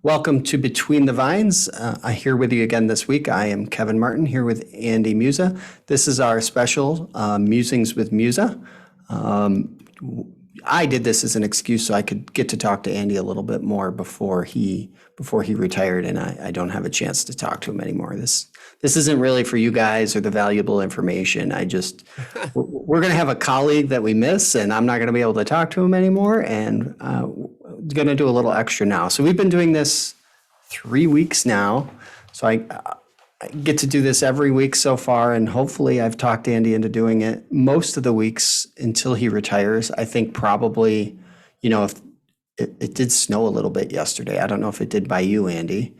Welcome to Between the Vines. I'm here with you again this week. I am Kevin Martin here with Andy Muza. This is our special Musings with Muza. I did this as an excuse so I could get to talk to Andy a little bit more before he retired, and I don't have a chance to talk to him anymore. This isn't really for you guys or the valuable information. We're going to have a colleague that we miss, and I'm not going to be able to talk to him anymore, and going to do a little extra now. So we've been doing this 3 weeks now. So I get to do this every week so far, and hopefully I've talked Andy into doing it most of the weeks until he retires. I think probably, if it did snow a little bit yesterday. I don't know if it did by you, Andy.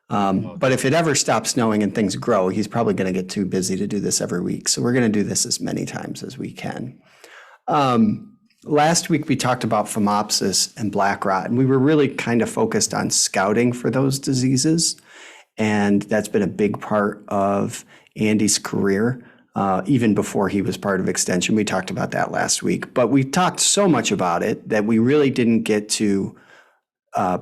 But if it ever stops snowing and things grow, he's probably going to get too busy to do this every week. So we're going to do this as many times as we can. Last week we talked about phomopsis and black rot, and we were really kind of focused on scouting for those diseases. And that's been a big part of Andy's career, even before he was part of Extension. We talked about that last week, but we talked so much about it that we really didn't get to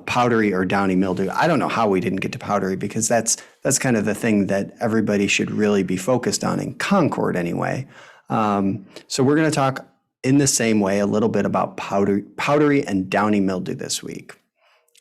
powdery or downy mildew. I don't know how we didn't get to powdery, because that's kind of the thing that everybody should really be focused on in Concord anyway. So we're going to talk in the same way a little bit about powdery and downy mildew this week.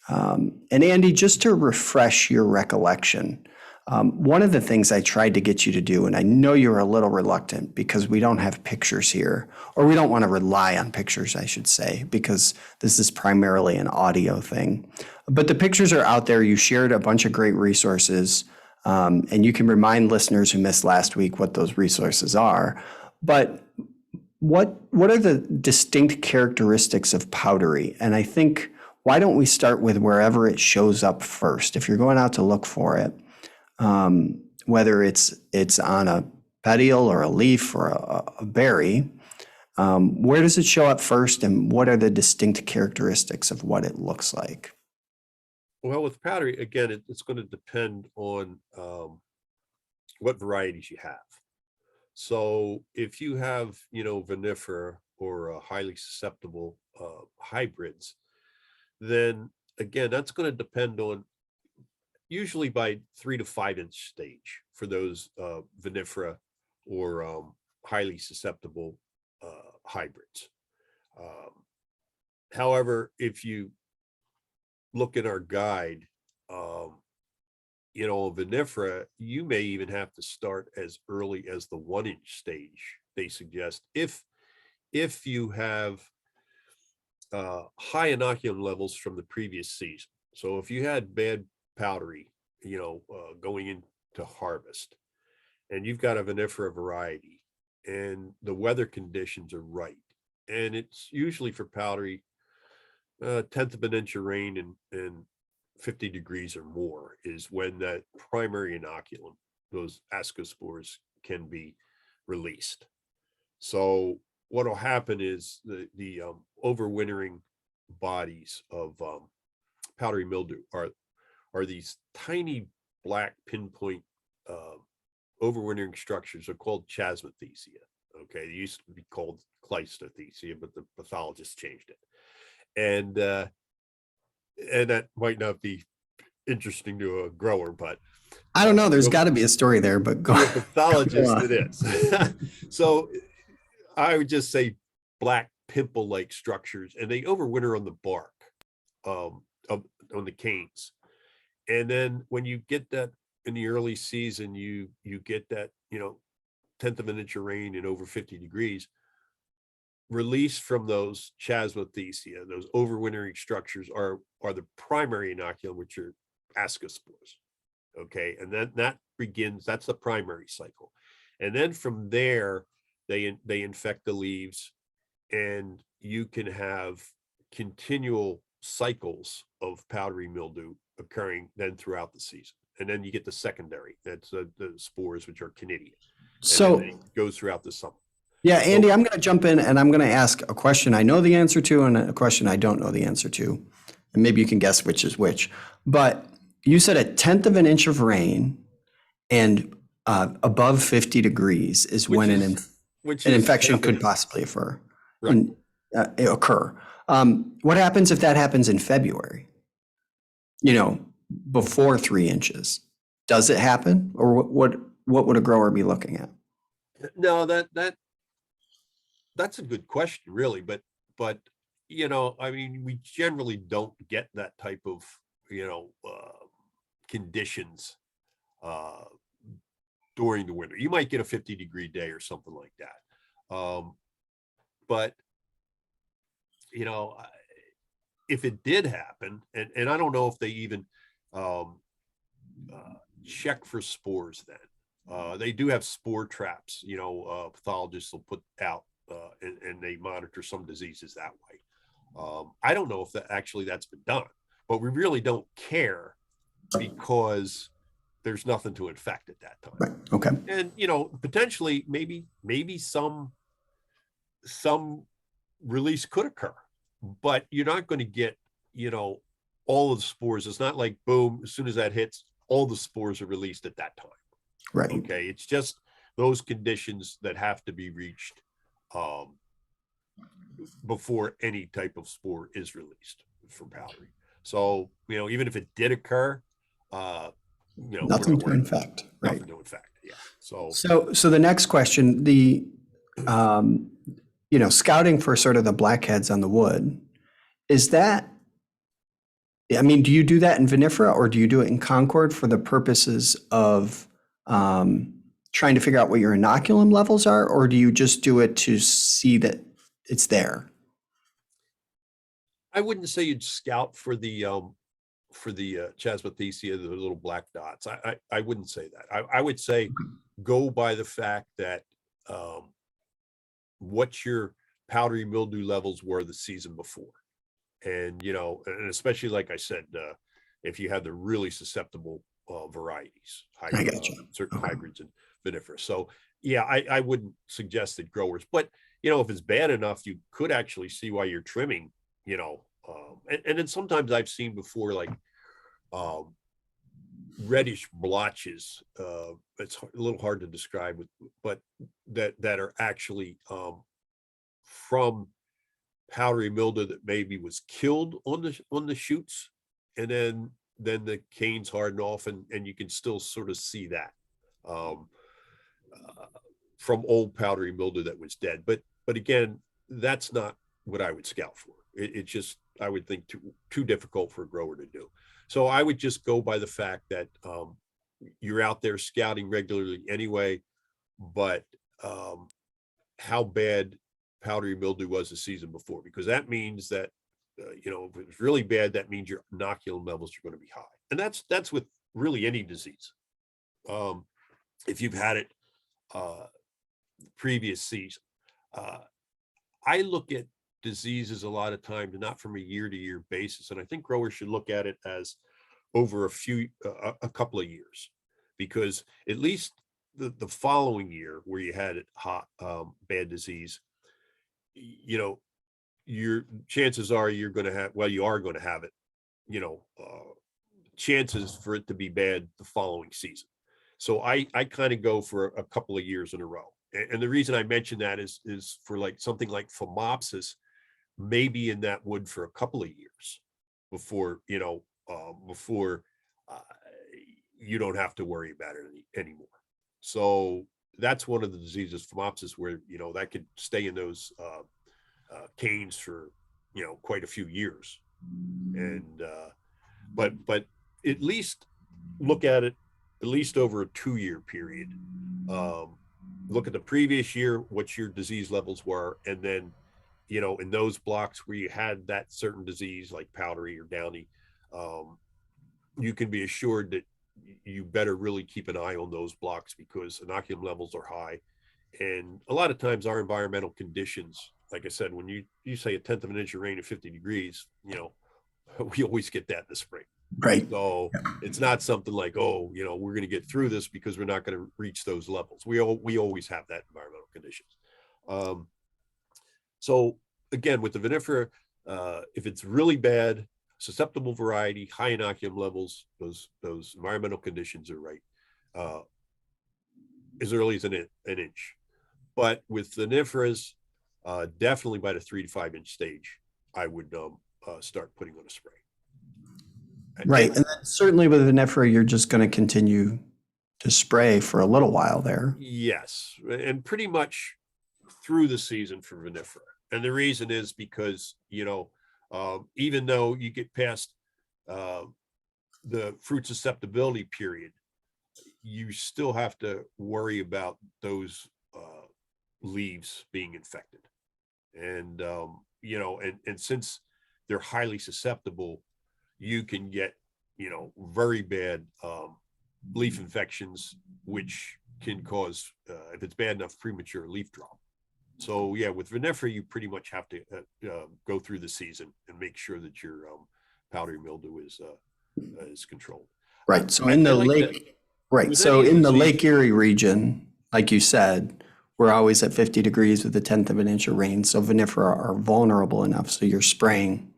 And Andy, just to refresh your recollection, one of the things I tried to get you to do, and I know you were a little reluctant because we don't have pictures here, or we don't want to rely on pictures, I should say, because this is primarily an audio thing. But the pictures are out there. You shared a bunch of great resources, and you can remind listeners who missed last week what those resources are. But what are the distinct characteristics of powdery? And I think, why don't we start with wherever it shows up first? If you're going out to look for it, whether it's on a petiole or a leaf or a berry, where does it show up first, and what are the distinct characteristics of what it looks like? Well, with powdery, again, it's going to depend on what varieties you have. So if you have, vinifera or highly susceptible hybrids, then again, that's going to depend on usually by 3 to 5 inch stage for those vinifera or highly susceptible hybrids. However, if you look at our guide, vinifera, you may even have to start as early as the 1 inch stage. They suggest if you have high inoculum levels from the previous season. So if you had bad powdery, going into harvest, and you've got a vinifera variety, and the weather conditions are right, and it's usually for powdery, 1/10 of an inch of rain and 50 degrees or more is when that primary inoculum, those ascospores, can be released. So what will happen is the overwintering bodies of powdery mildew are these tiny black pinpoint overwintering structures. They're called chasmathecia. Okay, they used to be called cleistothecia, but the pathologist changed it. And that might not be interesting to a grower, but I don't know. There's got to be a story there, but go a pathologist it is. So I would just say black pimple-like structures, and they overwinter on the bark on the canes. And then when you get that in the early season, you get that 1/10 of an inch of rain and over 50 degrees. Release from those chasmathecia, those overwintering structures are the primary inoculum, which are ascospores. Okay, and then that's the primary cycle, and then from there they infect the leaves, and you can have continual cycles of powdery mildew occurring then throughout the season, and then you get the secondary. That's the spores, which are conidia. So it goes throughout the summer. Yeah, Andy, I'm going to jump in and I'm going to ask a question I know the answer to and a question I don't know the answer to. And maybe you can guess which is which. But you said 1/10 of an inch of rain and above 50 degrees is when an infection could possibly occur. Right. What happens if that happens in February? before 3 inches. Does it happen, or what would a grower be looking at? No, that's a good question, really. But I mean, we generally don't get that type of conditions uh, during the winter. You might get a 50-degree day or something like that. But if it did happen, and I don't know if they even um, check for spores then. They do have spore traps, pathologists will put out and they monitor some diseases that way. I don't know if that's been done, but we really don't care because there's nothing to infect at that time. Right. Okay. And potentially maybe some release could occur, but you're not going to get all of the spores. It's not like boom, as soon as that hits, all the spores are released at that time. Right. Okay, it's just those conditions that have to be reached before any type of spore is released for powdery. So even if it did occur, nothing to infect. Right. Nothing to infect. Yeah. So the next question, the scouting for sort of the blackheads on the wood, is that, I mean, do you do that in vinifera or do you do it in Concord for the purposes of trying to figure out what your inoculum levels are, or do you just do it to see that it's there? I wouldn't say you'd scout for the Chasmathecia, the little black dots. I wouldn't say that. I would say go by the fact that what your powdery mildew levels were the season before. And, and especially, like I said, if you had the really susceptible varieties, I gotcha. Certain hybrids and vinifera. So, yeah, I wouldn't suggest that growers, but, if it's bad enough, you could actually see why you're trimming, and then sometimes I've seen before, like reddish blotches. It's a little hard to describe, but that are actually from powdery mildew that maybe was killed on the shoots, and then the canes harden off, and you can still sort of see that from old powdery mildew that was dead. But again, that's not what I would scout for. It's just, I would think, too difficult for a grower to do. So I would just go by the fact that you're out there scouting regularly anyway, but how bad powdery mildew was the season before, because that means that if it was really bad, that means your inoculum levels are going to be high, and that's with really any disease. If you've had it previous season, I look at diseases a lot of times not from a year-to-year basis, and I think growers should look at it as over a couple of years, because at least the following year where you had it hot, bad disease, your chances are you are going to have it, chances for it to be bad the following season. So I kind of go for a couple of years in a row. And the reason I mention that is for like something like Phomopsis, maybe in that wood for a couple of years before, you don't have to worry about it anymore. So that's one of the diseases, Phomopsis, where, that could stay in those canes for, quite a few years. And, but at least look at it at least over a 2-year period. Look at the previous year, what your disease levels were, and then, in those blocks where you had that certain disease like powdery or downy, you can be assured that you better really keep an eye on those blocks, because inoculum levels are high. And a lot of times our environmental conditions, like I said, when you say 1/10 of an inch of rain at 50 degrees, we always get that in the spring. Right. So it's not something like, we're going to get through this because we're not going to reach those levels. We always have that environmental conditions. So again, with the vinifera, if it's really bad, susceptible variety, high inoculum levels, those environmental conditions are right, as early as an inch. But with the viniferas, definitely by the 3 to 5 inch stage, I would start putting on a spray. Right. And And then certainly with vinifera, you're just going to continue to spray for a little while there. yes, and pretty much through the season for vinifera. And the reason is because, even though you get past uh, the fruit susceptibility period, you still have to worry about those leaves being infected. And, and since they're highly susceptible, you can get, very bad leaf infections, which can cause, if it's bad enough, premature leaf drop. So yeah, with vinifera, you pretty much have to go through the season and make sure that your powdery mildew is controlled. Right. So I, in I the like that lake, right. with So any in the disease. Lake Erie region, like you said, we're always at 50 degrees with a tenth of an inch of rain. So vinifera are vulnerable enough. So you're spraying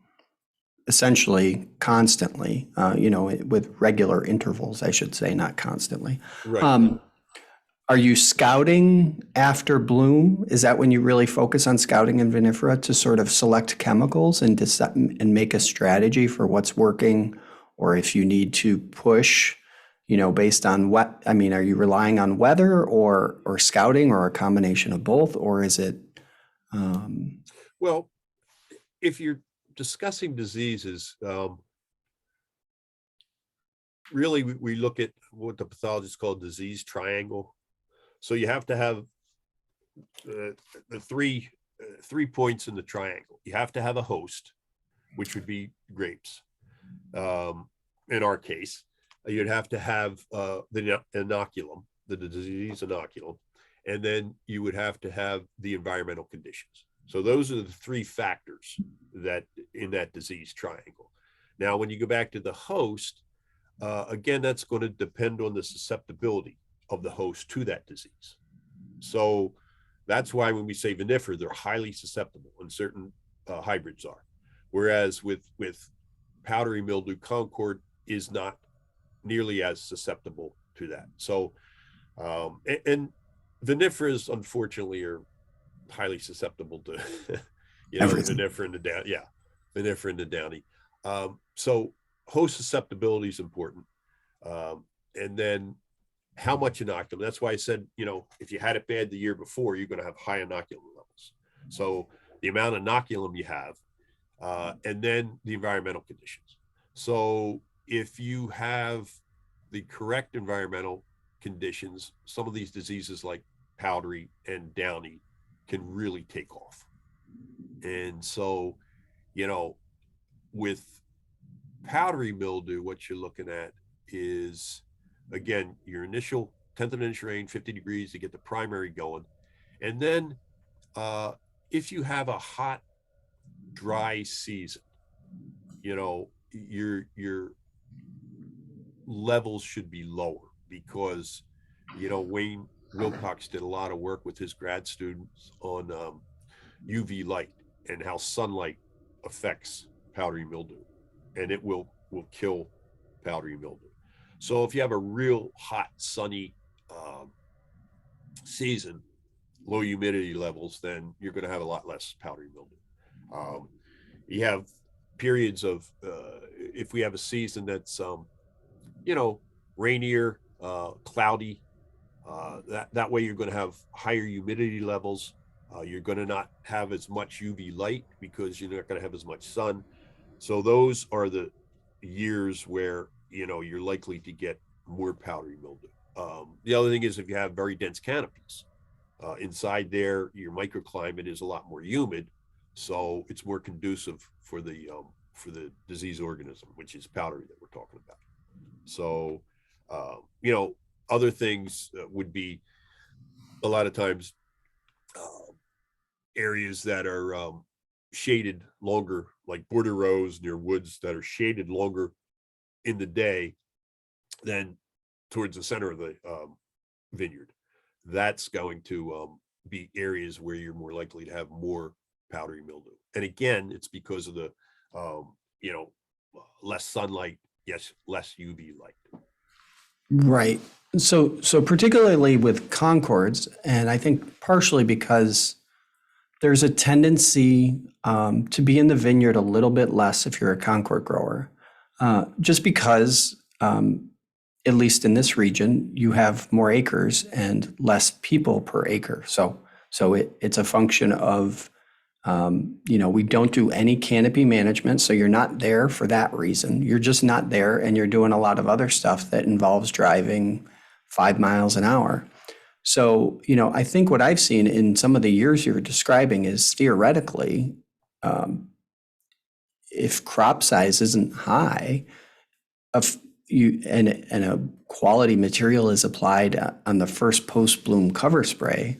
essentially constantly, with regular intervals, I should say, not constantly. Right. Um, Are you scouting after bloom? Is that when you really focus on scouting in vinifera to sort of select chemicals and and make a strategy for what's working, or if you need to push, based on what? I mean, are you relying on weather or scouting or a combination of both, or is it? Um, Well, if you're discussing diseases, really we look at what the pathologists call disease triangle. So you have to have the three points in the triangle. You have to have a host, which would be grapes. In our case, you'd have to have the inoculum, the disease inoculum, and then you would have to have the environmental conditions. So those are the three factors that in that disease triangle. Now, when you go back to the host, again, that's going to depend on the susceptibility of the host to that disease. So that's why when we say vinifera, they're highly susceptible, and certain hybrids are. Whereas with powdery mildew, Concord is not nearly as susceptible to that. So, and viniferas, unfortunately, are highly susceptible to, Everything. vinifera and the down, yeah, vinifera and the downy. So host susceptibility is important. And then how much inoculum. That's why I said, if you had it bad the year before, you're going to have high inoculum levels. So the amount of inoculum you have, and then the environmental conditions. So if you have the correct environmental conditions, some of these diseases like powdery and downy can really take off. And so, with powdery mildew, what you're looking at is, again, your initial tenth of an inch rain, 50 degrees to get the primary going. And then if you have a hot, dry season, your levels should be lower because, Wayne Wilcox did a lot of work with his grad students on UV light and how sunlight affects powdery mildew, and it will kill powdery mildew. So if you have a real hot, sunny season, low humidity levels, then you're going to have a lot less powdery mildew. You have periods of, if we have a season that's, rainier, cloudy, that way you're going to have higher humidity levels. You're going to not have as much UV light because you're not going to have as much sun. So those are the years where, you're likely to get more powdery mildew. The other thing is if you have very dense canopies, inside there, your microclimate is a lot more humid, so it's more conducive for the disease organism, which is powdery that we're talking about. So, other things would be a lot of times areas that are shaded longer, like border rows near woods that are shaded longer in the day than towards the center of the vineyard. That's going to be areas where you're more likely to have more powdery mildew. And again, it's because of the, less sunlight, yes, less UV light. Right. So particularly with Concords, and I think partially because there's a tendency to be in the vineyard a little bit less if you're a Concord grower. Just because, at least in this region, you have more acres and less people per acre. So it's a function of, we don't do any canopy management, so you're not there for that reason. You're just not there, and you're doing a lot of other stuff that involves driving 5 miles an hour. So, I think what I've seen in some of the years you're describing is theoretically, if crop size isn't high, of you and a quality material is applied on the first post bloom cover spray,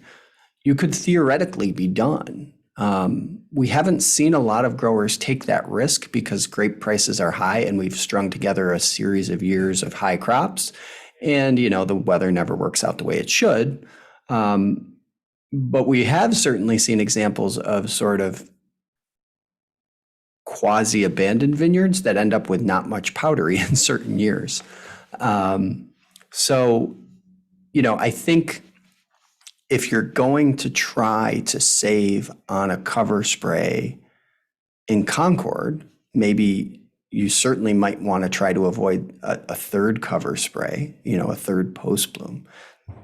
you could theoretically be done. We haven't seen a lot of growers take that risk because grape prices are high, and we've strung together a series of years of high crops, and the weather never works out the way it should. But we have certainly seen examples of sort of quasi-abandoned vineyards that end up with not much powdery in certain years. So, I think if you're going to try to save on a cover spray in Concord, maybe you certainly might want to try to avoid a third cover spray, a third post bloom.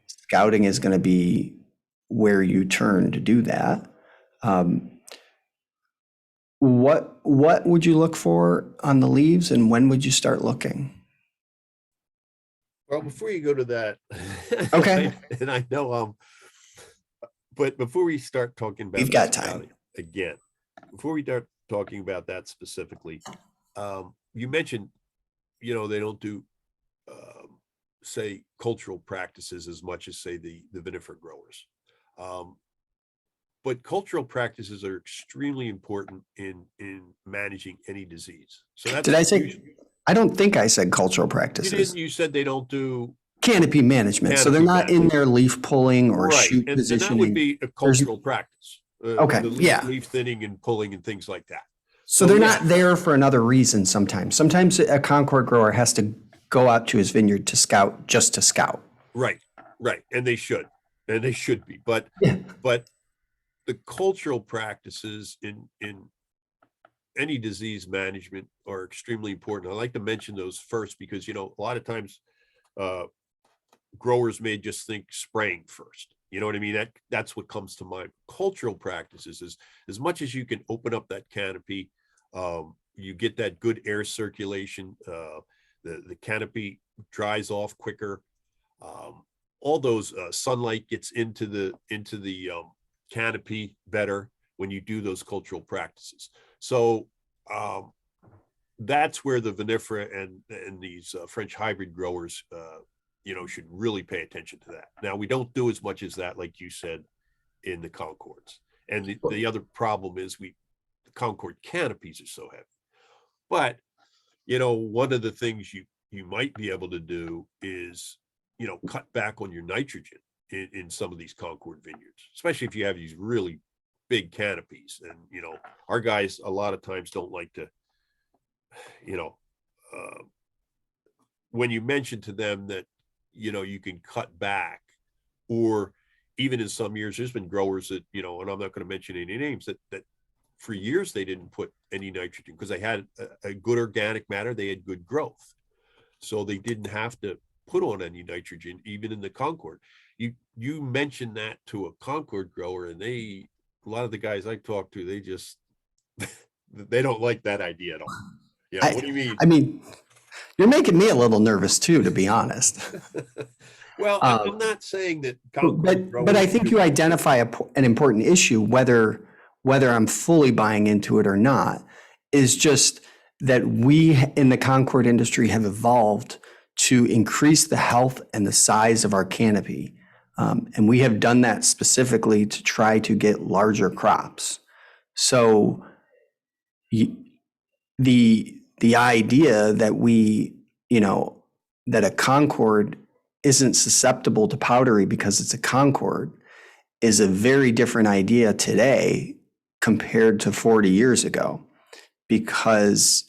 Scouting is going to be where you turn to do that. What would you look for on the leaves, and when would you start looking? Well, before you go to that, Okay. and I know but before we start talking about We've got time. again, before we start talking about that specifically, you mentioned, they don't do, say, cultural practices as much as, say, the vinifera growers. But cultural practices are extremely important in managing any disease. So that's Did I say? I don't think I said cultural practices. you said they don't do Canopy management. So they're not in there leaf pulling or shoot and positioning. that would be a cultural practice. Okay, Leaf thinning and pulling and things like that. So they're not there for another reason sometimes. Sometimes a Concord grower has to go out to his vineyard to scout, just to scout. Right. And they should be. But the cultural practices in any disease management are extremely important. I like to mention those first because, a lot of times growers may just think spraying first. You know what I mean? That's what comes to mind. Cultural practices is, as much as you can open up that canopy, you get that good air circulation, the canopy dries off quicker. All those sunlight gets into the canopy better when you do those cultural practices. So that's where the vinifera and these French hybrid growers should really pay attention to that. Now, we don't do as much as that, like you said, in the Concords. And the other problem is the Concord canopies are so heavy. But, one of the things you might be able to do is, cut back on your nitrogen in some of these Concord vineyards, especially if you have these really big canopies. And, our guys a lot of times don't like to, when you mention to them that, you can cut back, or even in some years, there's been growers that, and I'm not going to mention any names, that for years they didn't put any nitrogen because they had a good organic matter, they had good growth. So they didn't have to put on any nitrogen, even in the Concord. You mentioned that to a Concord grower, and a lot of the guys I talk to, they just, they don't like that idea at all. What do you mean? I mean, you're making me a little nervous too, to be honest. Well, I'm not saying that Concord growers, but I think you identify an important issue, whether I'm fully buying into it or not, is just that we in the Concord industry have evolved to increase the health and the size of our canopy. And we have done that specifically to try to get larger crops. So the idea that that a Concord isn't susceptible to powdery because it's a Concord is a very different idea today compared to 40 years ago, because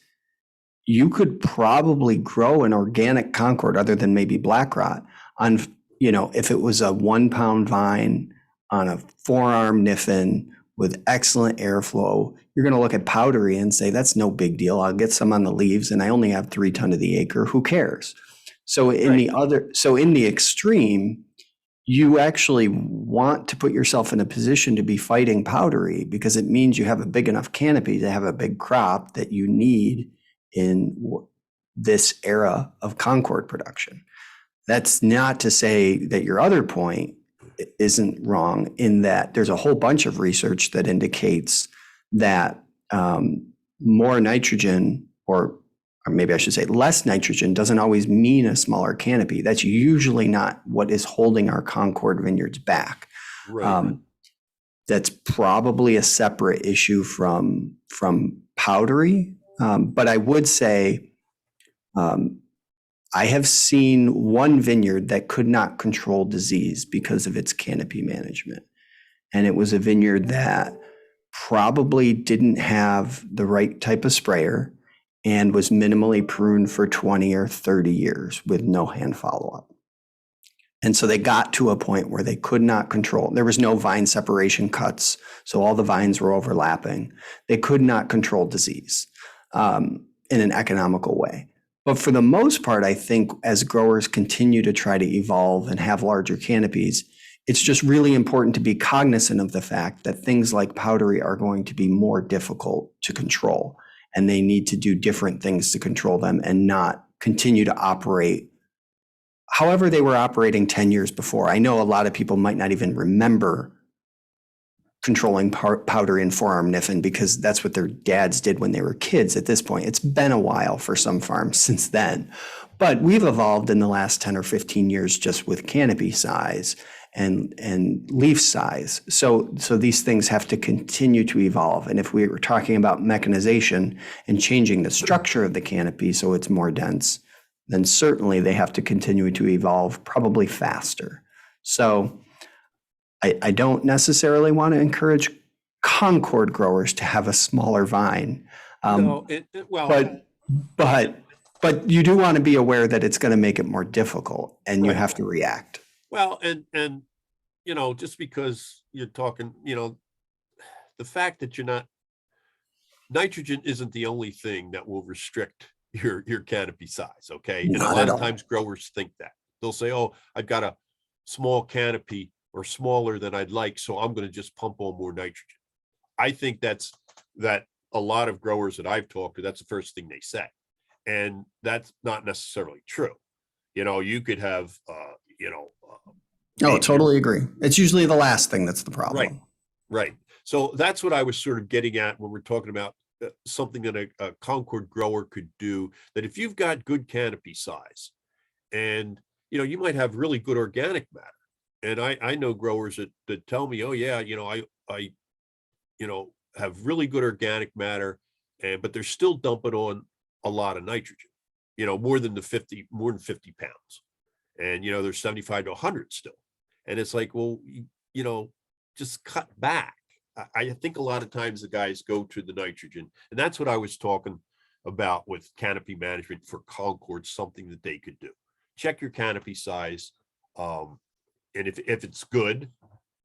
you could probably grow an organic Concord other than maybe black rot on, if it was a 1 pound vine on a 4-arm Niffen with excellent airflow, you're going to look at powdery and say, that's no big deal. I'll get some on the leaves and I only have 3 ton of the acre. Who cares? So in the extreme, you actually want to put yourself in a position to be fighting powdery because it means you have a big enough canopy to have a big crop that you need in this era of Concord production. That's not to say that your other point isn't wrong in that there's a whole bunch of research that indicates that more nitrogen, or maybe I should say less nitrogen, doesn't always mean a smaller canopy. That's usually not what is holding our Concord vineyards back. Right. That's probably a separate issue from powdery. But I would say I have seen one vineyard that could not control disease because of its canopy management. And it was a vineyard that probably didn't have the right type of sprayer and was minimally pruned for 20 or 30 years with no hand follow-up. And so they got to a point where they could not control. There was no vine separation cuts, so all the vines were overlapping. They could not control disease in an economical way. But for the most part, I think as growers continue to try to evolve and have larger canopies, it's just really important to be cognizant of the fact that things like powdery are going to be more difficult to control, and they need to do different things to control them and not continue to operate however they were operating 10 years before. I know a lot of people might not even remember controlling powdery and forearm niffin because that's what their dads did when they were kids. At this point, it's been a while for some farms since then, but we've evolved in the last 10 or 15 years just with canopy size and leaf size. So these things have to continue to evolve. And if we were talking about mechanization and changing the structure of the canopy so it's more dense, then certainly they have to continue to evolve probably faster. So I don't necessarily want to encourage Concord growers to have a smaller vine. No, But you do want to be aware that it's going to make it more difficult and you Right. have to react. Well, and just because you're talking, the fact that nitrogen isn't the only thing that will restrict your canopy size, okay? And a Not lot at of all. times growers think that. They'll say, oh, I've got a small canopy or smaller than I'd like, so I'm going to just pump on more nitrogen. I think that a lot of growers that I've talked to, that's the first thing they say. And that's not necessarily true. You could have, Oh, totally agree. It's usually the last thing that's the problem. Right. So that's what I was sort of getting at when we're talking about something that a Concord grower could do, that if you've got good canopy size and, you might have really good organic matter. And I know growers that tell me, oh yeah, I have really good organic matter, but they're still dumping on a lot of nitrogen, more than 50 pounds. And, there's 75 to 100 still. And it's like, well, just cut back. I think a lot of times the guys go to the nitrogen, and that's what I was talking about with canopy management for Concord, something that they could do. Check your canopy size. And if it's good,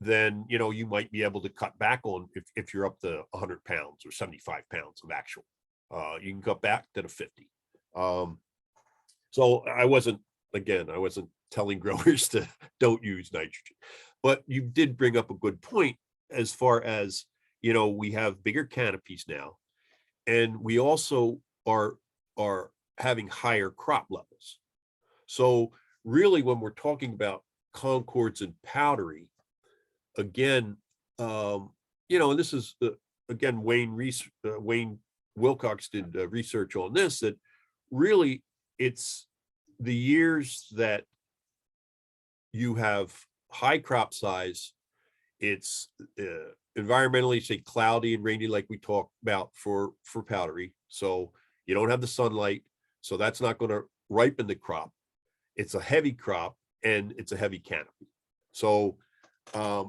then, you might be able to cut back on if you're up to 100 pounds or 75 pounds of actual, you can cut back to the 50. So I wasn't telling growers to don't use nitrogen, but you did bring up a good point as far as, we have bigger canopies now, and we also are having higher crop levels. So really, when we're talking about Concords and powdery, again, and this is again, Wayne Wilcox did research on this, that really it's the years that you have high crop size, it's environmentally, say, cloudy and rainy, like we talked about for powdery. So you don't have the sunlight, so that's not going to ripen the crop. It's a heavy crop and it's a heavy canopy. So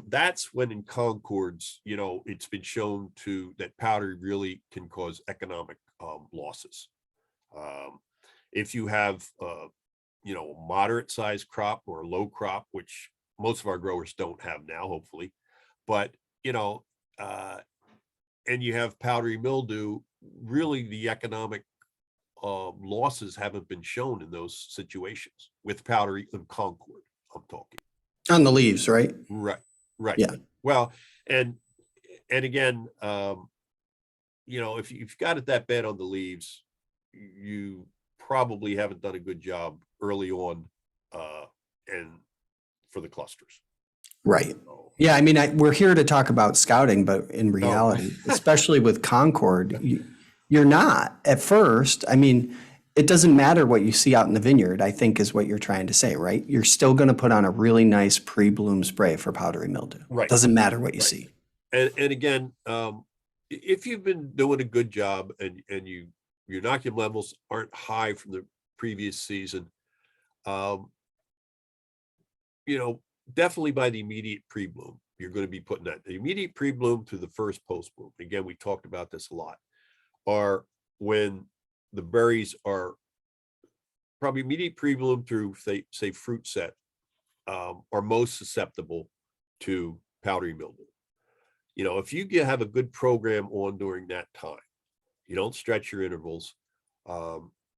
that's when in Concords, it's been shown that powdery really can cause economic losses. If you have a moderate sized crop or a low crop, which most of our growers don't have now, hopefully, but and you have powdery mildew, really the economic losses haven't been shown in those situations with powdery and Concord. I'm talking On the leaves, right? right. Yeah. Well, and again, if you've got it that bad on the leaves, you probably haven't done a good job early on, and for the clusters. Right. Yeah. I mean, we're here to talk about scouting, but in reality, especially with Concord, you're not at first. I mean, it doesn't matter what you see out in the vineyard, I think is what you're trying to say, right? You're still going to put on a really nice pre-bloom spray for powdery mildew. Right. Doesn't matter what you see. And again, if you've been doing a good job and your inoculum levels aren't high from the previous season, definitely by the immediate pre-bloom, you're going to be putting that. The immediate pre-bloom to the first post-bloom, again, we talked about this a lot, are when the berries are probably immediate pre-bloom through, say fruit set, are most susceptible to powdery mildew. If you have a good program on during that time, you don't stretch your intervals,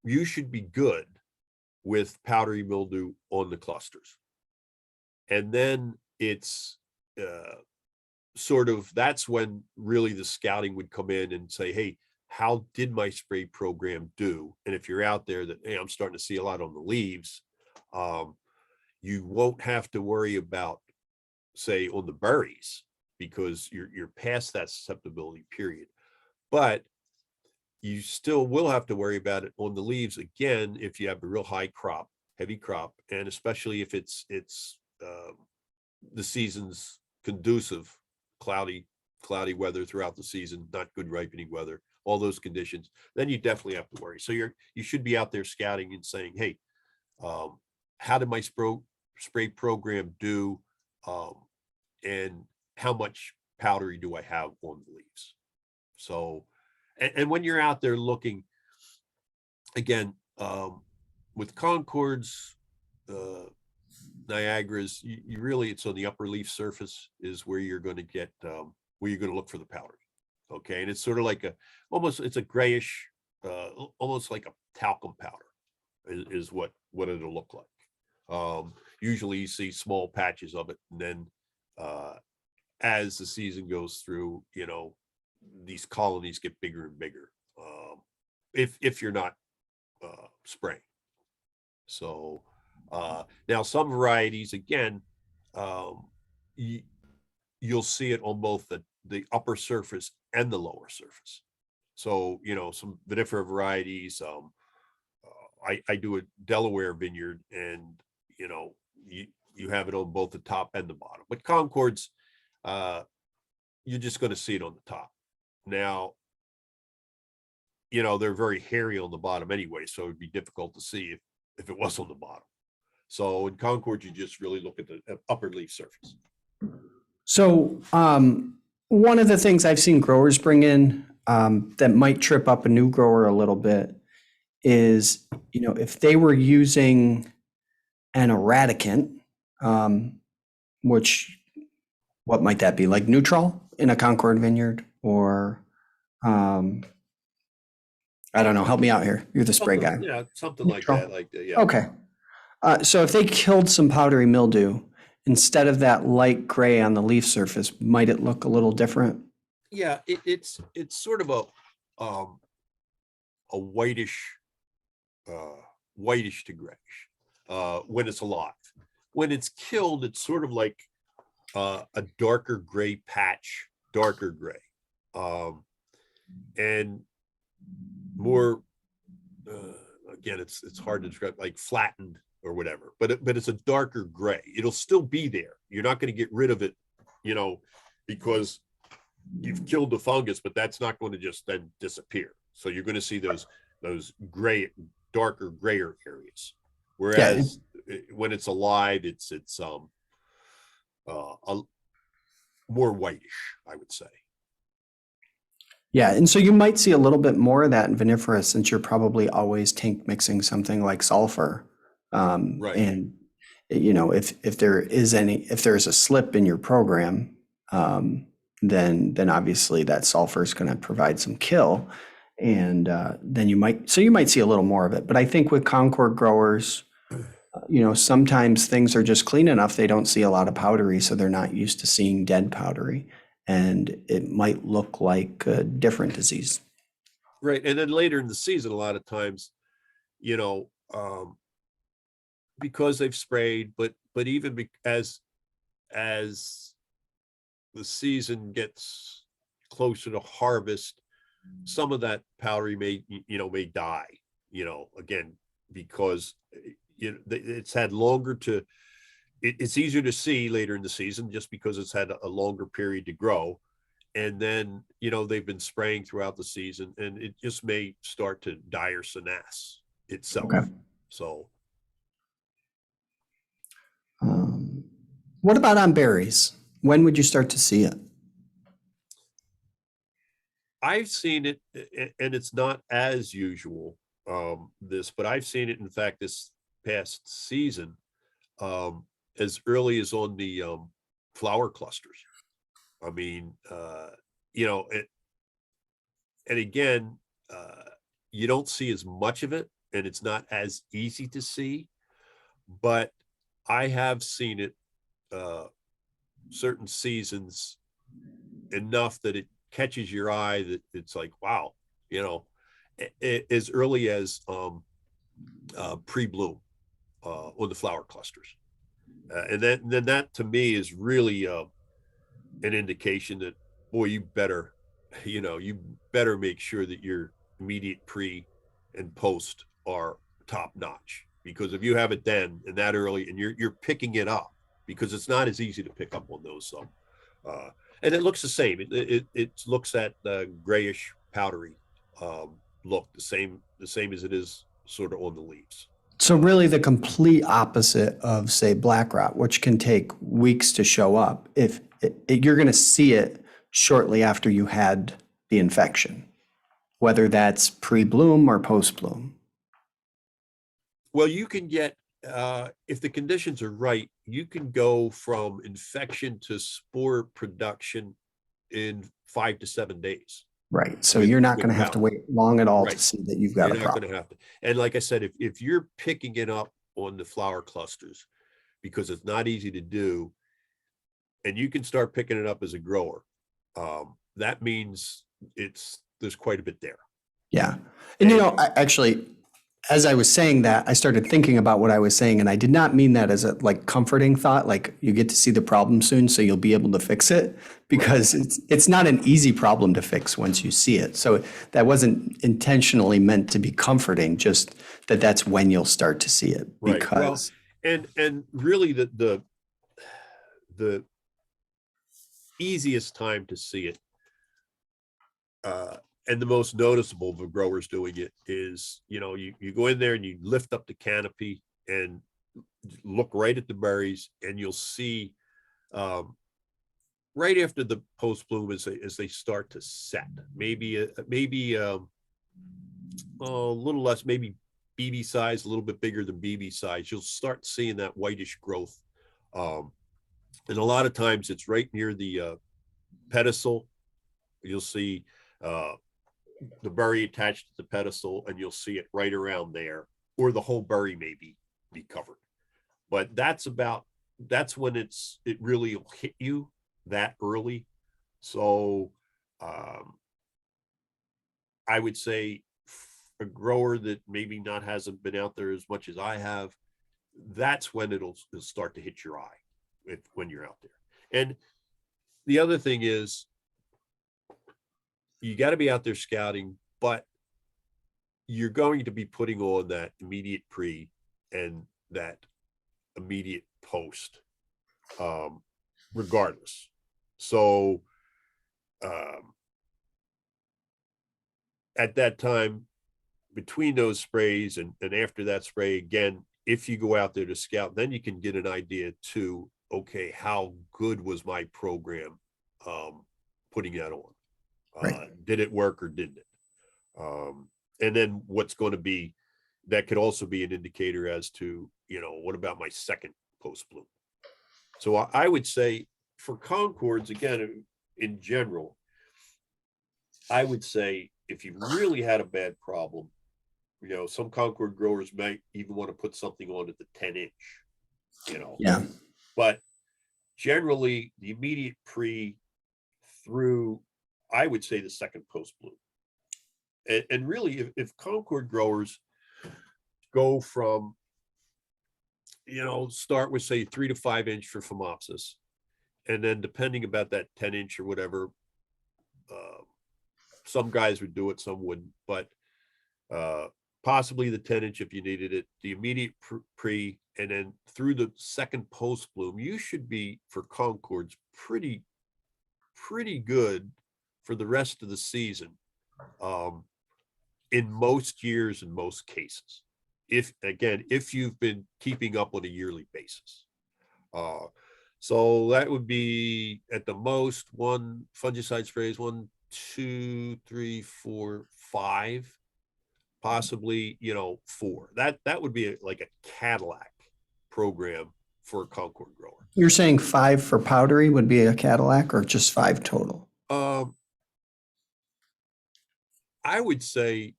you should be good with powdery mildew on the clusters. And then it's that's when really the scouting would come in and say, hey, how did my spray program do? And if you're out there that, hey, I'm starting to see a lot on the leaves, you won't have to worry about, say, on the berries, because you're past that susceptibility period. But you still will have to worry about it on the leaves again if you have a real high crop, heavy crop, and especially if it's the season's conducive, cloudy weather throughout the season, not good ripening weather, all those conditions, then you definitely have to worry. So you should be out there scouting and saying, hey, how did my spray program do? And how much powdery do I have on the leaves? So, and when you're out there looking, again, with Concords, Niagaras, you really, it's on the upper leaf surface is where you're going to get, where you're going to look for the powdery. Okay. And it's sort of like it's a grayish, almost like a talcum powder is what it'll look like. Usually you see small patches of it. And then, as the season goes through, these colonies get bigger and bigger, if you're not spraying. So now some varieties, again, you'll see it on both the upper surface and the lower surface. So some vinifera varieties, I do a Delaware vineyard, and you have it on both the top and the bottom. But Concords, you're just going to see it on the top. Now, they're very hairy on the bottom anyway, so it'd be difficult to see if it was on the bottom. So in Concord, you just really look at the upper leaf surface. So one of the things I've seen growers bring in that might trip up a new grower a little bit is, if they were using an eradicant, which, what might that be? Like Neutral in a Concord vineyard, or I don't know. Help me out here. You're the spray guy. Yeah, something Neutral. Like that. Yeah. Okay. So if they killed some powdery mildew, instead of that light gray on the leaf surface, might it look a little different? Yeah, it's sort of a whitish to grayish when it's alive. When it's killed, it's sort of like a darker gray patch, darker gray, and more. Again, it's hard to describe, like flattened or whatever, but it's a darker gray. It'll still be there. You're not going to get rid of it, because you've killed the fungus, but that's not going to just then disappear. So you're going to see those gray, darker, grayer areas. Whereas when it's alive, it's more whitish, I would say. Yeah, and so you might see a little bit more of that in vinifera, since you're probably always tank mixing something like sulfur. Right. And if there's a slip in your program, then obviously that sulfur is going to provide some kill. And then you might see a little more of it. But I think with Concord growers, sometimes things are just clean enough. They don't see a lot of powdery, so they're not used to seeing dead powdery. And it might look like a different disease. Right. And then later in the season, a lot of times, because they've sprayed, but even as the season gets closer to harvest, some of that powdery may die, again, because it's had longer to, it's easier to see later in the season just because it's had a longer period to grow. And then, they've been spraying throughout the season, and it just may start to die or senesce itself. Okay. So. What about on berries? When would you start to see it? I've seen it, and it's not as usual, but I've seen it, in fact, this past season, as early as on the flower clusters. I mean, and again, you don't see as much of it, and it's not as easy to see, but I have seen it certain seasons enough that it catches your eye, that it's like, wow, as early as pre-bloom on the flower clusters. And then that to me is really an indication that, boy, you better make sure that your immediate pre and post are top notch, because if you have it then and that early, and you're picking it up, because it's not as easy to pick up on those. So, and it looks the same. It looks that grayish powdery look, the same as it is sort of on the leaves. So really the complete opposite of, say, black rot, which can take weeks to show up. If you're going to see it shortly after you had the infection, whether that's pre-bloom or post-bloom. Well, you can get, if the conditions are right, you can go from infection to spore production in 5 to 7 days. Right. So you're not going to have to wait long at all to see that you've got a problem. You're not going to have to. And like I said, if you're picking it up on the flower clusters, because it's not easy to do, and you can start picking it up as a grower, that means there's quite a bit there. Yeah. And actually, as I was saying that, I started thinking about what I was saying, and I did not mean that as a comforting thought, like you get to see the problem soon, so you'll be able to fix it, because it's not an easy problem to fix once you see it. So that wasn't intentionally meant to be comforting, just that's when you'll start to see it. Right. Because and really the easiest time to see it, and the most noticeable of the growers doing it is, you go in there and you lift up the canopy and look right at the berries, and you'll see right after the post bloom, as they start to set, maybe a little less, maybe BB size, a little bit bigger than BB size, you'll start seeing that whitish growth. And a lot of times it's right near the pedestal. You'll see the berry attached to the pedestal, and you'll see it right around there, or the whole berry may be covered. But that's when it really will hit you that early. So I would say a grower that maybe hasn't been out there as much as I have, that's when it'll start to hit your eye when you're out there. And the other thing is, you got to be out there scouting, but you're going to be putting on that immediate pre and that immediate post, regardless. So at that time, between those sprays and after that spray, again, if you go out there to scout, then you can get an idea to, okay, how good was my program putting that on? Right. Did it work or didn't it? And then what's going to be, that could also be an indicator as to, what about my second post bloom? So I would say for Concords, again, in general, I would say if you really had a bad problem, some Concord growers might even want to put something on at the 10-inch. Yeah. But generally, the immediate pre through, I would say, the second post bloom. And really, if Concord growers go from, start with, say, 3 to 5 inch for Phomopsis, and then depending about that 10-inch or whatever, some guys would do it, some wouldn't, but possibly the 10-inch if you needed it, the immediate pre, and then through the second post bloom, you should be, for Concords, pretty good for the rest of the season, in most years, in most cases, if you've been keeping up on a yearly basis. So that would be at the most one fungicide sprays, 1, 2, 3, 4, 5, possibly 4. That would be like a Cadillac program for a Concord grower. You're saying 5 for powdery would be a Cadillac, or just 5 total? I would say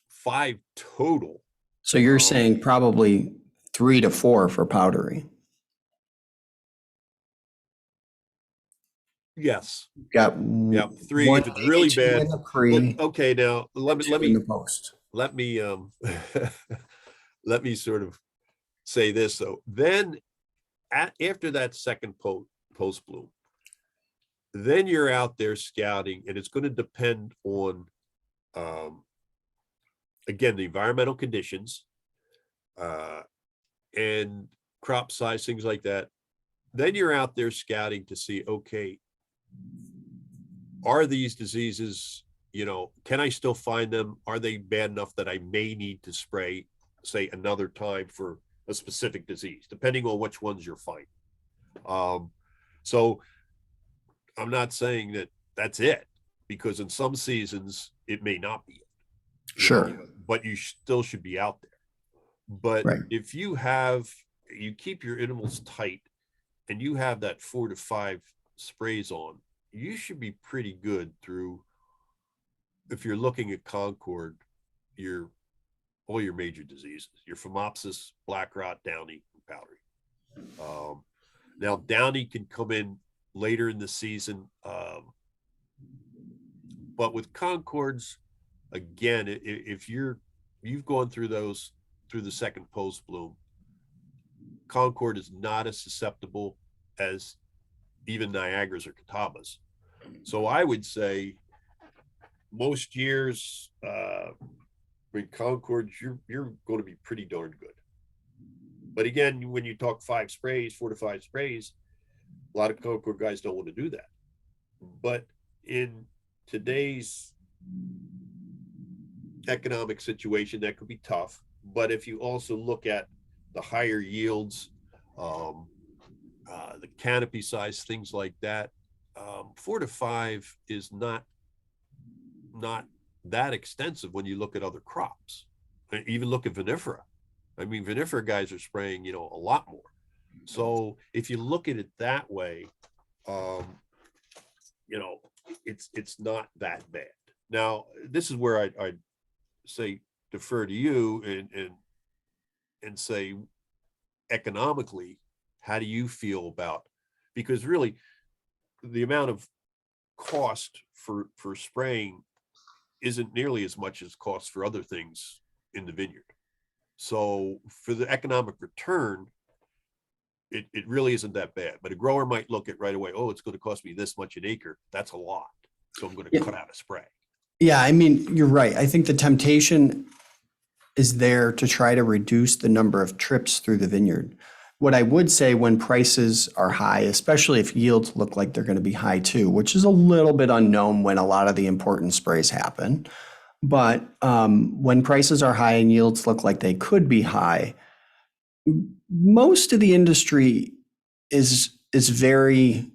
5 total. So you're saying probably 3 to 4 for powdery. Yes. Got 3 if it's really bad. Okay, now let me post. Let me let me sort of say this though. Then after that second post bloom, then you're out there scouting, and it's going to depend on again the environmental conditions and crop size, things like that. Then you're out there scouting to see, okay, are these diseases, can I still find them? Are they bad enough that I may need to spray, say, another time for a specific disease, depending on which ones you're finding? So I'm not saying that that's it, because in some seasons it may not be it. Sure. But you still should be out there. But right. If you keep your intervals tight and you have that 4 to 5 sprays on, you should be pretty good through, if you're looking at Concord, all your major diseases, your Phomopsis, black rot, downy, and powdery. Now downy can come in later in the season, but with Concords, again, if you've gone through those through the second post bloom, Concord is not as susceptible as even Niagaras or Catawbas. So I would say most years, with Concord, you're going to be pretty darn good. But again, when you talk 4 to 5 sprays, a lot of Concord guys don't want to do that. But in today's economic situation, that could be tough. But if you also look at the higher yields, the canopy size, things like that, 4 to 5 is not that extensive when you look at other crops. Even look at vinifera. I mean, vinifera guys are spraying, a lot more. So if you look at it that way, it's not that bad. Now, this is where I'd say defer to you and say, economically, how do you feel about, because really the amount of cost for spraying isn't nearly as much as cost for other things in the vineyard. So for the economic return, it really isn't that bad. But a grower might look at right away, oh, it's going to cost me this much an acre. That's a lot. So I'm going to cut out a spray. Yeah, I mean, you're right. I think the temptation is there to try to reduce the number of trips through the vineyard. What I would say, when prices are high, especially if yields look like they're going to be high too, which is a little bit unknown when a lot of the important sprays happen. But when prices are high and yields look like they could be high, most of the industry is very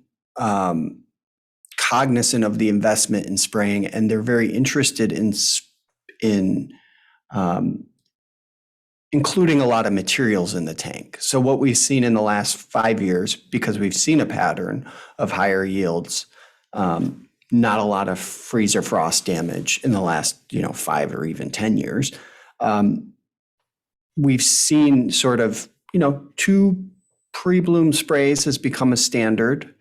cognizant of the investment in spraying, and they're very interested in including a lot of materials in the tank. So what we've seen in the last 5 years, because we've seen a pattern of higher yields, Not a lot of freezer frost damage in the last, 5 or even 10 years. We've seen sort of, 2 pre-bloom sprays has become a standard.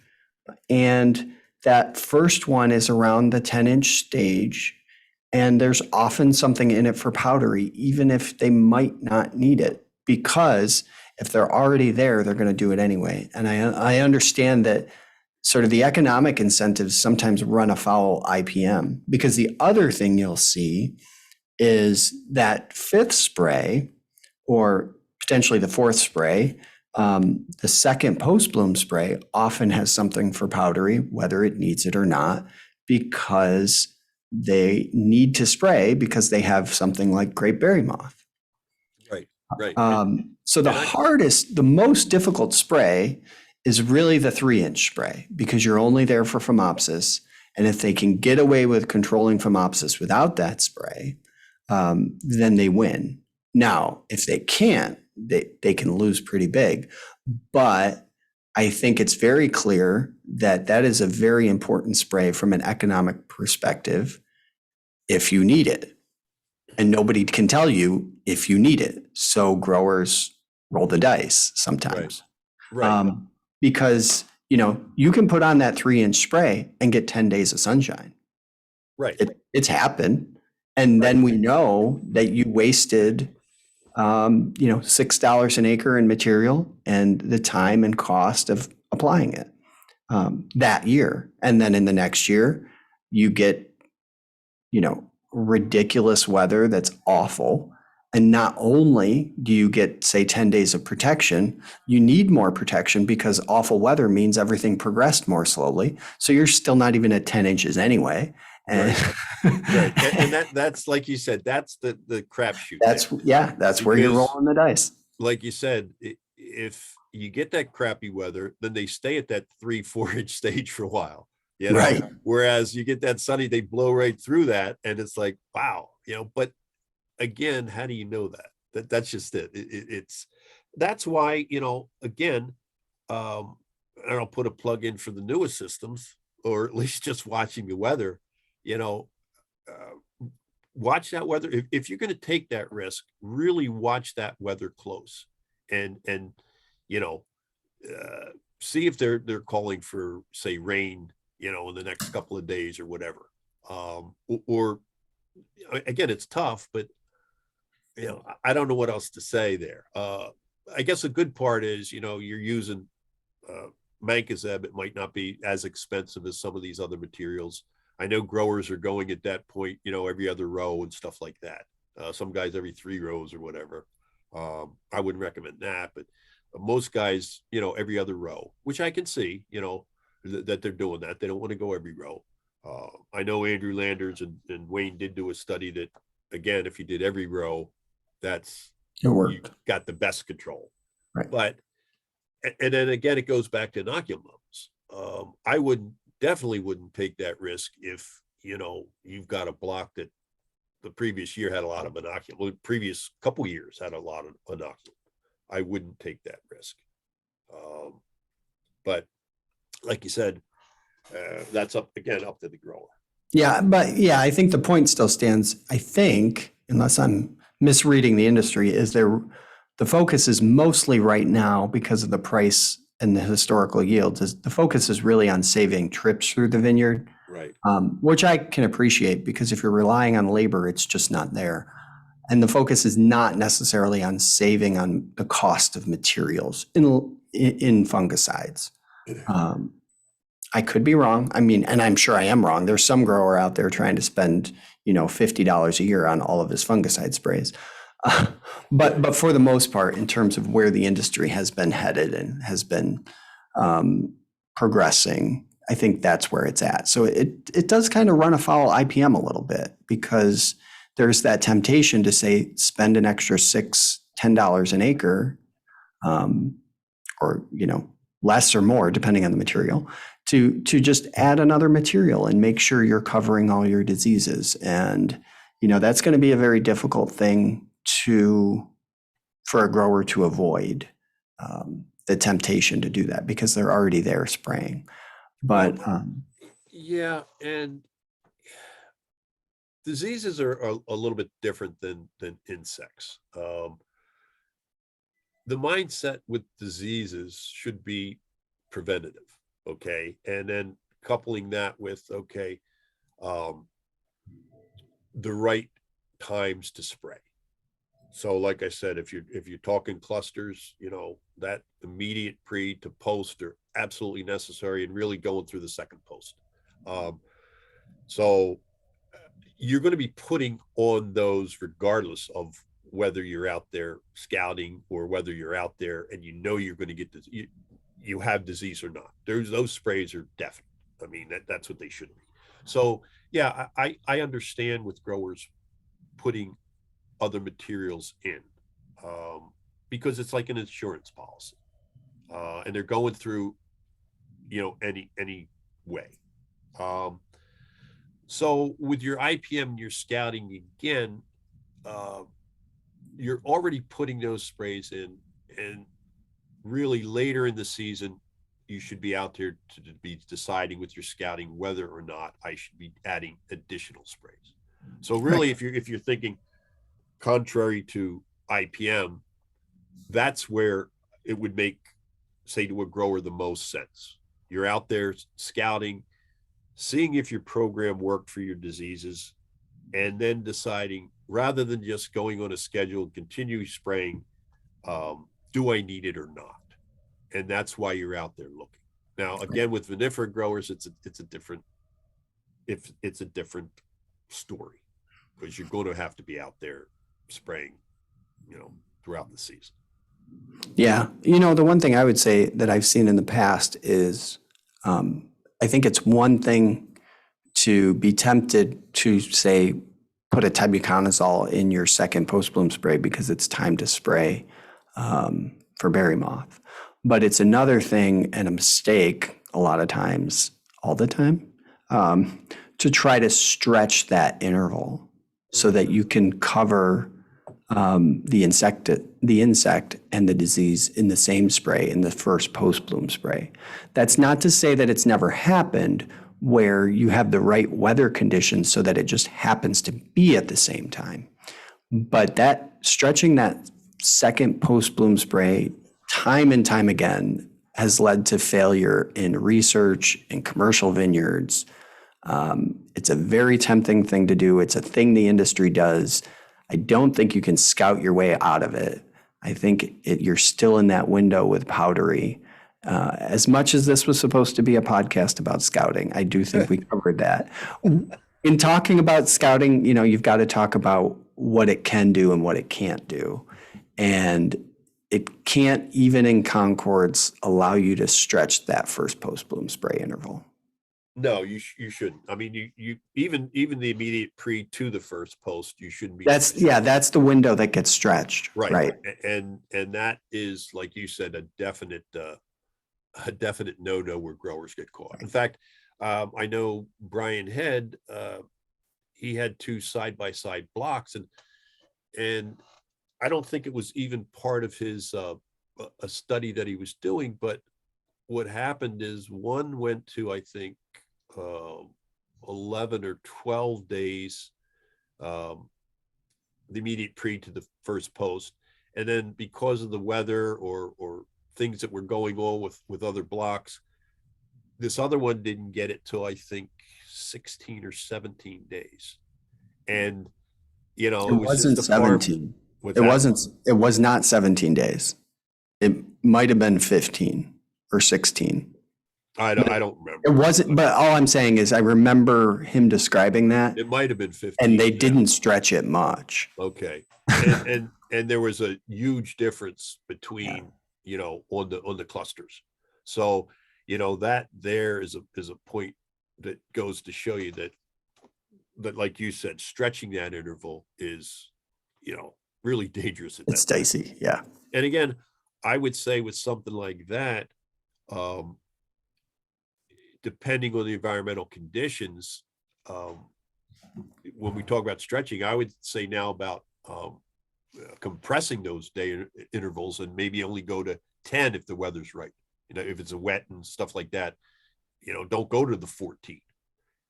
And that first one is around the 10-inch stage. And there's often something in it for powdery, even if they might not need it, because if they're already there, they're going to do it anyway. And I understand that sort of the economic incentives sometimes run afoul IPM, because the other thing you'll see is that 5th spray, or potentially the 4th spray, the second post-bloom spray often has something for powdery, whether it needs it or not, because they need to spray because they have something like grape berry moth. Right, right. So the most difficult spray is really the 3-inch spray, because you're only there for phomopsis. And if they can get away with controlling phomopsis without that spray, then they win. Now, if they can't, they can lose pretty big. But I think it's very clear that that is a very important spray from an economic perspective if you need it. And nobody can tell you if you need it. So growers roll the dice sometimes. Right. Because, you can put on that 3-inch spray and get 10 days of sunshine. Right. It's happened. And then we know that you wasted, $6 an acre in material and the time and cost of applying it that year. And then in the next year, you get, ridiculous weather that's awful. And not only do you get, say, 10 days of protection, you need more protection because awful weather means everything progressed more slowly. So you're still not even at 10 inches anyway. And, right. And that's like you said, that's the crapshoot. That's where you're rolling the dice. Like you said, if you get that crappy weather, then they stay at that 3-4 inch stage for a while. Right. Whereas you get that sunny, they blow right through that, and it's like, wow, But again, how do you know that? That's just it. That's why, again, and I'll put a plug in for the newest systems, or at least just watching the weather. Watch that weather. If you're going to take that risk, really watch that weather close, and see if they're calling for, say, rain, in the next couple of days or whatever. Or again, it's tough, but I don't know what else to say there. I guess a good part is, you're using mancozeb. It might not be as expensive as some of these other materials. I know growers are going at that point, every other row and stuff like that. Some guys every 3 rows or whatever. I wouldn't recommend that, but most guys, every other row, which I can see, that they're doing that. They don't want to go every row. I know Andrew Landers and Wayne did do a study that, again, if you did every row, it worked. You got the best control. Right. But, and then again, it goes back to inoculums. I definitely wouldn't take that risk if, you've got a block that the previous year had a lot of inoculum. The previous couple years had a lot of inoculum. I wouldn't take that risk. But like you said, that's up to the grower. Yeah, but I think the point still stands. I think, unless I'm misreading the industry, is the focus is mostly right now, because of the price and the historical yields, is the focus is really on saving trips through the vineyard. Right. Which I can appreciate, because if you're relying on labor, it's just not there. And the focus is not necessarily on saving on the cost of materials in fungicides. I could be wrong. I mean, and I'm sure I am wrong. There's some grower out there trying to spend, $50 a year on all of his fungicide sprays. But for the most part, in terms of where the industry has been headed and has been progressing, I think that's where it's at. So it does kind of run afoul IPM a little bit, because there's that temptation to say, spend an extra $10 an acre, or, less or more, depending on the material, to just add another material and make sure you're covering all your diseases. And, that's going to be a very difficult thing for a grower to avoid, the temptation to do that, because they're already there spraying. But Yeah, and diseases are a little bit different than insects. The mindset with diseases should be preventative, okay, and then coupling that with um, the right times to spray. So, like I said, if you're talking clusters, that immediate pre to post are absolutely necessary, and really going through the second post. Um, so you're going to be putting on those regardless of whether you're out there scouting or whether you're out there and you're going to get this, you have disease or not. Those sprays are definite. I mean, that's what they should be. So yeah, I understand with growers putting other materials in, um, because it's like an insurance policy, and they're going through any way. Um, so with your IPM and your scouting again, uh, you're already putting those sprays in, and really later in the season, you should be out there to be deciding with your scouting whether or not I should be adding additional sprays. So really, if you're thinking contrary to IPM, that's where it would make, say, to a grower the most sense. You're out there scouting, seeing if your program worked for your diseases, and then deciding, rather than just going on a schedule and continue spraying, do I need it or not? And that's why you're out there looking. Now, again, with vinifera growers, it's a different story, because you're going to have to be out there spraying, throughout the season. Yeah. The one thing I would say that I've seen in the past is I think it's one thing to be tempted to, say, put a tibuconazole in your second post-bloom spray because it's time to spray for berry moth. But it's another thing, and a mistake a lot of times, all the time, to try to stretch that interval so that you can cover the insect and the disease in the same spray, in the first post-bloom spray. That's not to say that it's never happened where you have the right weather conditions so that it just happens to be at the same time. But that stretching that second post-bloom spray time and time again has led to failure in research, in commercial vineyards. It's a very tempting thing to do. It's a thing the industry does. I don't think you can scout your way out of it. I think you're still in that window with powdery. As much as this was supposed to be a podcast about scouting, I do think we covered that. In talking about scouting, you've got to talk about what it can do and what it can't do. And it can't, even in Concords, allow you to stretch that first post-bloom spray interval. No, you shouldn't. I mean, you even the immediate pre to the first post, you shouldn't be. That's the window that gets stretched. Right. And that is, like you said, a definite no where growers get caught. In fact, I know Brian Head, he had 2 side-by-side blocks, and I don't think it was even part of his a study that he was doing, but what happened is one went to, I think, 11 or 12 days, the immediate pre to the first post, and then because of the weather or things that were going on with other blocks, this other one didn't get it till, I think, 16 or 17 days. And it wasn't 17. It was not 17 days. It might have been 15 or 16. I don't remember. It wasn't, but all I'm saying is I remember him describing that. It might have been 15. And they didn't stretch it much. Okay. And there was a huge difference between, on the clusters. So, that there is a point that goes to show you that like you said, stretching that interval is, really dangerous. It's dicey. Yeah. And again, I would say with something like that, depending on the environmental conditions, when we talk about stretching, I would say now about compressing those day intervals, and maybe only go to 10 if the weather's right. If it's a wet and stuff like that, don't go to the 14.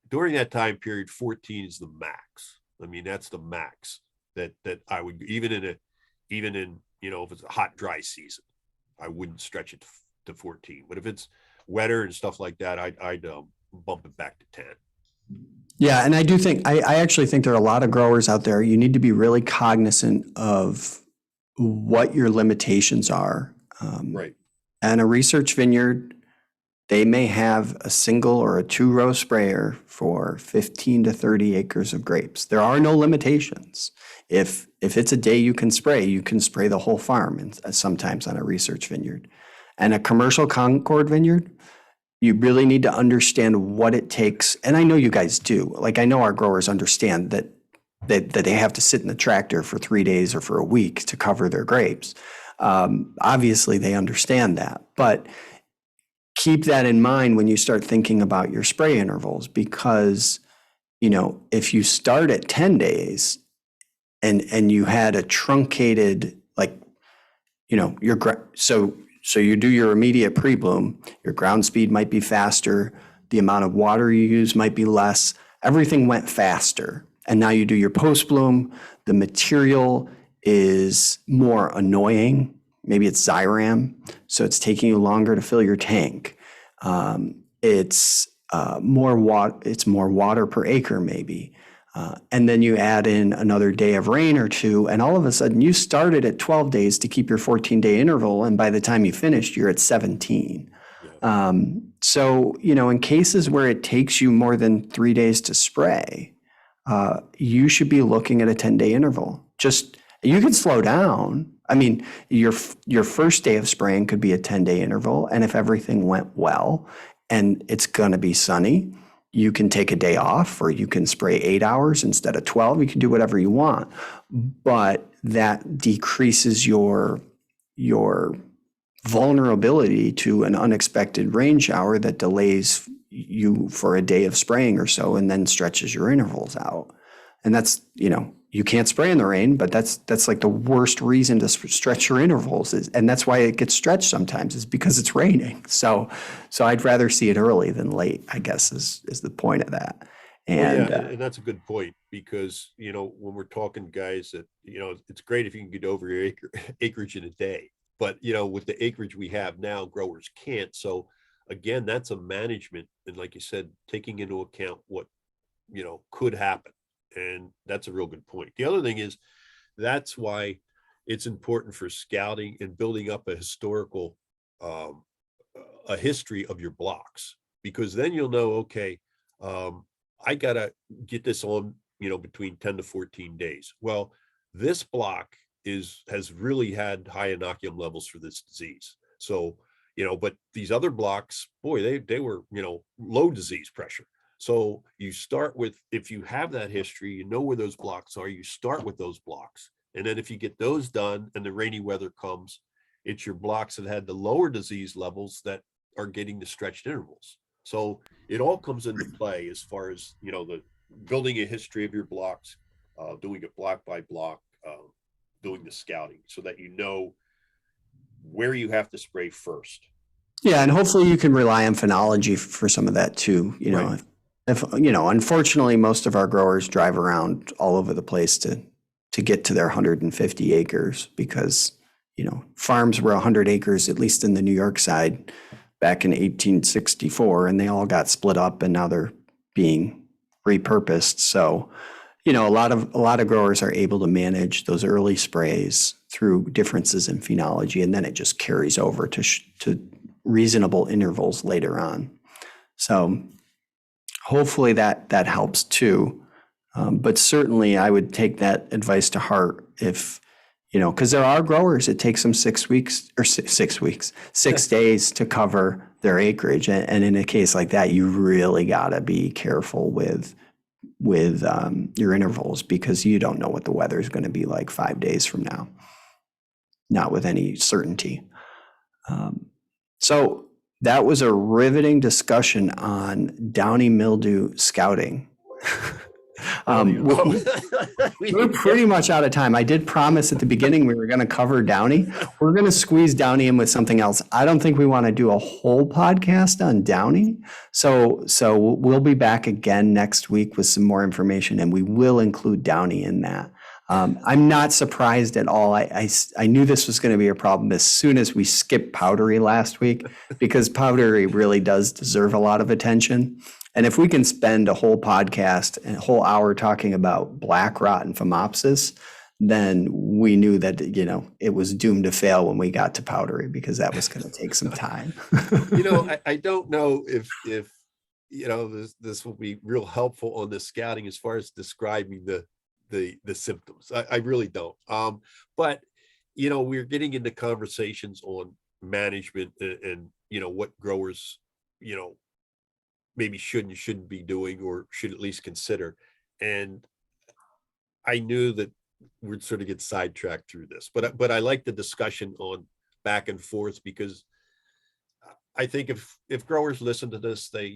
during that time period, 14 is the max. I mean, that's the max that I would, even in, if it's a hot, dry season, I wouldn't stretch it to 14. But if it's wetter and stuff like that, I'd bump it back to 10. Yeah, and I do think I actually think there are a lot of growers out there. You need to be really cognizant of what your limitations are. Right. And a research vineyard, they may have a single or a 2-row sprayer for 15 to 30 acres of grapes. There are no limitations. If it's a day you can spray the whole farm, and sometimes on a research vineyard. And a commercial Concord vineyard, you really need to understand what it takes. And I know you guys do. Like, I know our growers understand that they have to sit in the tractor for 3 days or for a week to cover their grapes. Obviously, they understand that. But keep that in mind when you start thinking about your spray intervals, because, if you start at 10 days and you had a truncated, so you do your immediate pre-bloom, your ground speed might be faster, the amount of water you use might be less, everything went faster. And now you do your post-bloom, the material is more annoying. Maybe it's Zyram, so it's taking you longer to fill your tank. It's more water per acre maybe. And then you add in another day of rain or two, and all of a sudden you started at 12 days to keep your 14-day interval, and by the time you finished, you're at 17. Yeah. So, in cases where it takes you more than 3 days to spray, you should be looking at a 10-day interval. You can slow down. I mean, your first day of spraying could be a 10-day interval, and if everything went well and it's going to be sunny, you can take a day off, or you can spray 8 hours instead of 12. You can do whatever you want, but that decreases your vulnerability to an unexpected rain shower that delays you for a day of spraying or so, and then stretches your intervals out. And that's, you can't spray in the rain, but that's like the worst reason to stretch your intervals, and that's why it gets stretched sometimes, is because it's raining. So I'd rather see it early than late, I guess, is the point of that. And and that's a good point, because when we're talking guys that it's great if you can get over your acreage in a day, but with the acreage we have now, growers can't. So again, that's a management, and like you said, taking into account what could happen. And that's a real good point. The other thing is, that's why it's important for scouting and building up a historical, a history of your blocks, because then you'll know, okay, I got to get this on, between 10 to 14 days. Well, this block has really had high inoculum levels for this disease. So, but these other blocks, boy, they were, low disease pressure. So you start with, if you have that history, where those blocks are, you start with those blocks. And then if you get those done and the rainy weather comes, it's your blocks that had the lower disease levels that are getting the stretched intervals. So it all comes into play as far as, the building a history of your blocks, doing it block by block, doing the scouting, so that where you have to spray first. yeah, and hopefully you can rely on phenology for some of that too. Right. If unfortunately, most of our growers drive around all over the place to get to their 150 acres, because farms were 100 acres, at least in the New York side, back in 1864, and they all got split up, and now they're being repurposed. So, a lot of growers are able to manage those early sprays through differences in phenology, and then it just carries over to reasonable intervals later on. So hopefully that helps too. But certainly I would take that advice to heart, if, because there are growers, it takes them 6 weeks or 6 days to cover their acreage. And in a case like that, you really got to be careful with your intervals, because you don't know what the weather is going to be like 5 days from now, not with any certainty. So that was a riveting discussion on downy mildew scouting. We're pretty much out of time. I did promise at the beginning we were going to cover Downey. We're going to squeeze Downey in with something else. I don't think we want to do a whole podcast on Downey. So we'll be back again next week with some more information, and we will include Downey in that. I'm not surprised at all. I knew this was going to be a problem as soon as we skipped Powdery last week, because Powdery really does deserve a lot of attention. And if we can spend a whole podcast and a whole hour talking about black rot and phomopsis, then we knew that, it was doomed to fail when we got to Powdery, because that was going to take some time. I don't know if this will be real helpful on the scouting as far as describing the symptoms. I really don't. But we're getting into conversations on management and what growers maybe should and shouldn't be doing, or should at least consider. And I knew that we'd sort of get sidetracked through this, but I like the discussion on back and forth, because I think if growers listen to this, they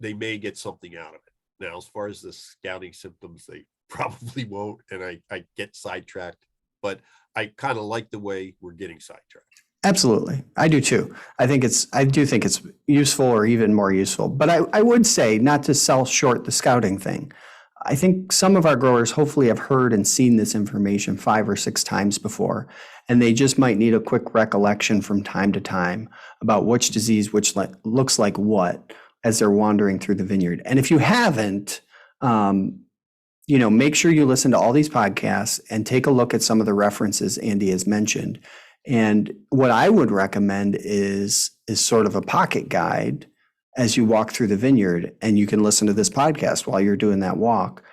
may get something out of it. Now, as far as the scouting symptoms, they probably won't, and I get sidetracked, but I kind of like the way we're getting sidetracked. Absolutely. I do too. I do think it's useful, or even more useful. But I would say, not to sell short the scouting thing, I think some of our growers hopefully have heard and seen this information 5 or 6 times before, and they just might need a quick recollection from time to time about which disease, looks like what, as they're wandering through the vineyard. And if you haven't, make sure you listen to all these podcasts and take a look at some of the references Andy has mentioned. And what I would recommend is sort of a pocket guide as you walk through the vineyard, and you can listen to this podcast while you're doing that walk.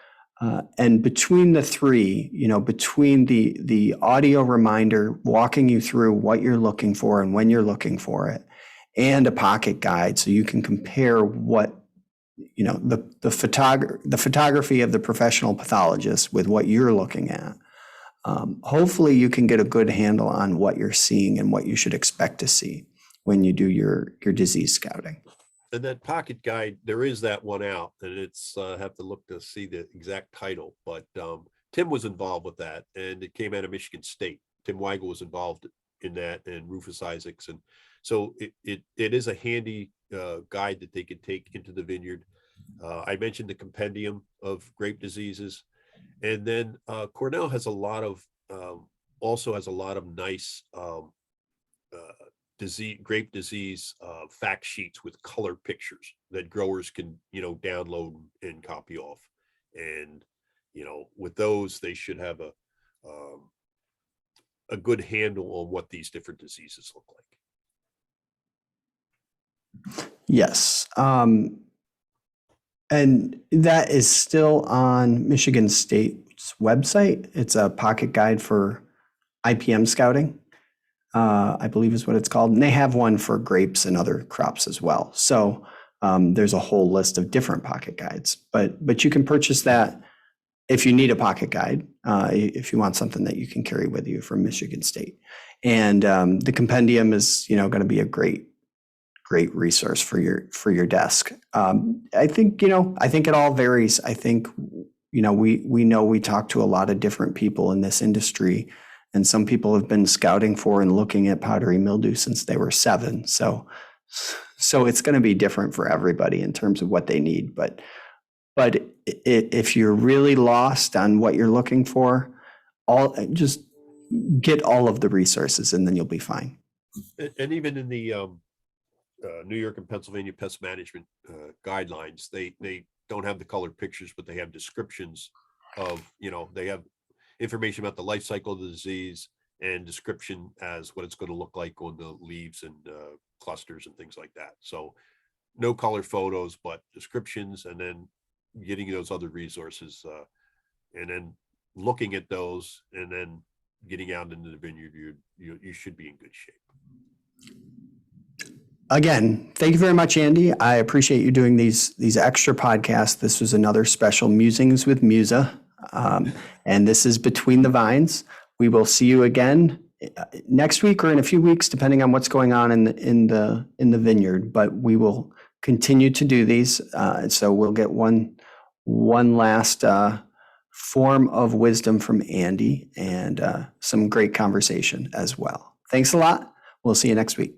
And between the three, between the audio reminder walking you through what you're looking for and when you're looking for it, and a pocket guide, so you can compare what the photography of the professional pathologist with what you're looking at. Hopefully you can get a good handle on what you're seeing and what you should expect to see when you do your disease scouting. And that pocket guide, there is that one out, and it's have to look to see the exact title, but Tim was involved with that, and it came out of Michigan State. Tim Weigel was involved in that, and Rufus Isaacs, and so it is a handy guide that they can take into the vineyard. I mentioned the compendium of grape diseases. And then Cornell has also has a lot of nice grape disease fact sheets with color pictures that growers can download and copy off. And with those, they should have a good handle on what these different diseases look like. Yes. And that is still on Michigan State's website. It's a pocket guide for IPM scouting, I believe is what it's called. And they have one for grapes and other crops as well. So there's a whole list of different pocket guides. But you can purchase that if you need a pocket guide, if you want something that you can carry with you from Michigan State. And the compendium is going to be a great resource for your desk. I think it all varies. I think, we talk to a lot of different people in this industry, and some people have been scouting for and looking at powdery mildew since they were 7. So it's going to be different for everybody in terms of what they need. But if you're really lost on what you're looking for, just get all of the resources, and then you'll be fine. And even in the New York and Pennsylvania pest management guidelines, they don't have the colored pictures, but they have descriptions of, they have information about the life cycle of the disease and description as what it's going to look like on the leaves and clusters and things like that. So no color photos, but descriptions, and then getting those other resources and then looking at those, and then getting out into the vineyard, you should be in good shape. Again, thank you very much, Andy. I appreciate you doing these extra podcasts. This was another special Musings with Muza, and this is Between the Vines. We will see you again next week or in a few weeks, depending on what's going on in the vineyard. But we will continue to do these, so we'll get one one last form of wisdom from Andy and some great conversation as well. Thanks a lot. We'll see you next week.